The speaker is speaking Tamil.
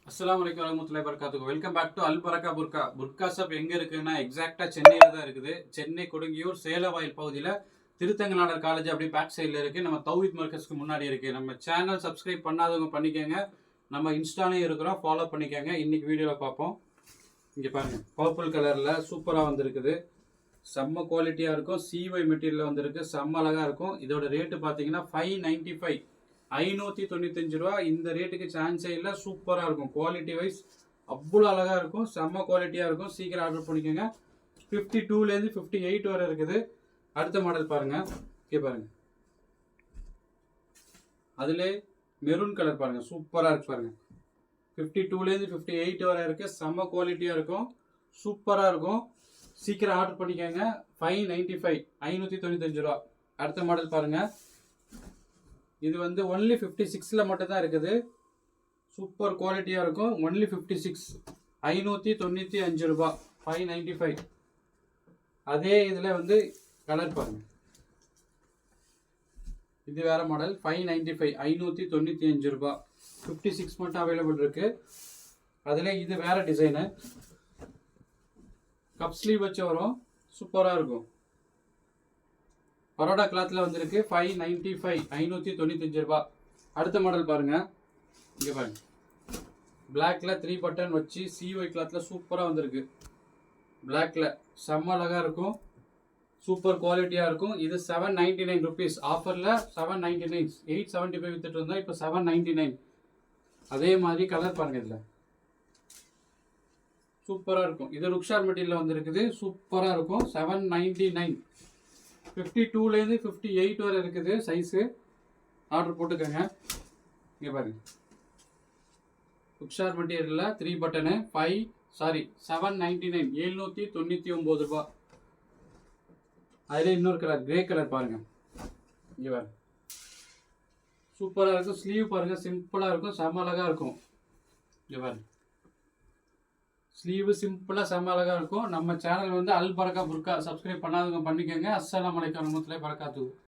அஸ்ஸலாமு அலைக்கும் வரஹ்மத்துல்லாஹி வபரகாத்துஹு. Welcome back to Al Baraka Burqa. Burqa shop எங்க இருக்குன்னா எக்ஸாக்டா சென்னையில தான் இருக்குது. சென்னை கொடுங்கியூர் சேலவாயில் பகுதியில் திருத்தங்கநாடர் காலேஜ் அப்படி பேக் சைடில் இருக்கு. நம்ம தௌஹீத் மர்கஸ்க்கு முன்னாடி இருக்கு. நம்ம சேனல் சப்ஸ்கிரைப் பண்ணாதவங்க பண்ணிக்கோங்க. நம்ம இன்ஸ்டாலையும் இருக்கிறோம், ஃபாலோ பண்ணிக்கோங்க. இன்னைக்கு வீடியோவில் பார்ப்போம். இங்கே பாருங்க, பர்பிள் கலர்ல சூப்பராக வந்திருக்குது. செம்ம குவாலிட்டியாக இருக்கும். சிஒய் மெட்டீரியல் வந்திருக்கு, செம்ம அழகா இருக்கும். இதோட ரேட்டு பார்த்தீங்கன்னா 595, 595 ரூபா. இந்த ரேட்டுக்கு சான்ஸே இல்லை. சூப்பராக இருக்கும். குவாலிட்டி வைஸ் அவ்வளோ அழகாக இருக்கும். செம்ம குவாலிட்டியாக இருக்கும். சீக்கிரம் ஆர்டர் பண்ணிக்கோங்க. 52லேருந்து 58 வரை இருக்குது. அடுத்த மாடல் பாருங்க. இங்கே பாருங்க, அதிலே மெரூன் கலர் பாருங்க, சூப்பராக இருக்கு பாருங்க. 52லேருந்து 58 வரை இருக்கு. செம்ம குவாலிட்டியாக இருக்கும், சூப்பராக இருக்கும். சீக்கிரம் ஆர்டர் பண்ணிக்கோங்க. 595, 595 ரூபா. அடுத்த மாடல் பாருங்க. இது வந்து ஒன்லி 56ல மட்டும் தான் இருக்குது. சூப்பர் குவாலிட்டியாக இருக்கும். ஒன்லி 56, 595 ரூபா, 595. அதே இதில் வந்து கலர் பாருங்க. இது வேற மாடல். 595, 595 ரூபா. 56 மட்டும் அவைலபிள் இருக்கு. அதில் இது வேற டிசைனு, கப் ஸ்லீவ் வச்சு வரும். சூப்பராக இருக்கும். பரோடா கிளாத்தில் வந்திருக்கு. 595, 595 ரூபா. அடுத்த மாடல் பாருங்க. இங்கே பாருங்க, பிளாக்ல 3 பட்டன் வச்சு சிஒய் கிளாத்தில் சூப்பராக வந்திருக்கு. பிளாக்ல செம்ம அழகாக இருக்கும். சூப்பர் குவாலிட்டியாக இருக்கும். இது 799 ருபீஸ். ஆஃபரில் 799, 875 வித்துட்டு இருந்தோம். இப்போ 799. அதே மாதிரி கலர் பாருங்க, இதில் சூப்பராக இருக்கும். இது ருக்ஷார் மெட்டீரியல் வந்திருக்குது. சூப்பராக இருக்கும். 799. 52லேருந்து 58 வரை இருக்குது சைஸு. ஆர்டர் போட்டுக்கோங்க. இங்கே பாருங்க, ருக்ஷார் மெட்டீரியலில் 3 பட்டனு 799, 799 ரூபா. அதில் இன்னொரு கலர் கிரே கலர் பாருங்க. இங்கே பாருங்க, சூப்பராக இருக்கும். ஸ்லீவ் பாருங்க, சிம்பிளாக இருக்கும், செம்ம அழகாக இருக்கும். இங்கே பாருங்க, ஸ்லீவ் சிம்பிளாக செம்ம அழகாக இருக்கும். நம்ம சேனல் வந்து அல் பரக்கா புர்கா. சப்ஸ்கிரைப் பண்ணாதவங்க பண்ணிக்கோங்க. அஸ்ஸலாமு அலைக்கும் வரஹ்மத்துல்லாஹி வபரகாத்துஹு.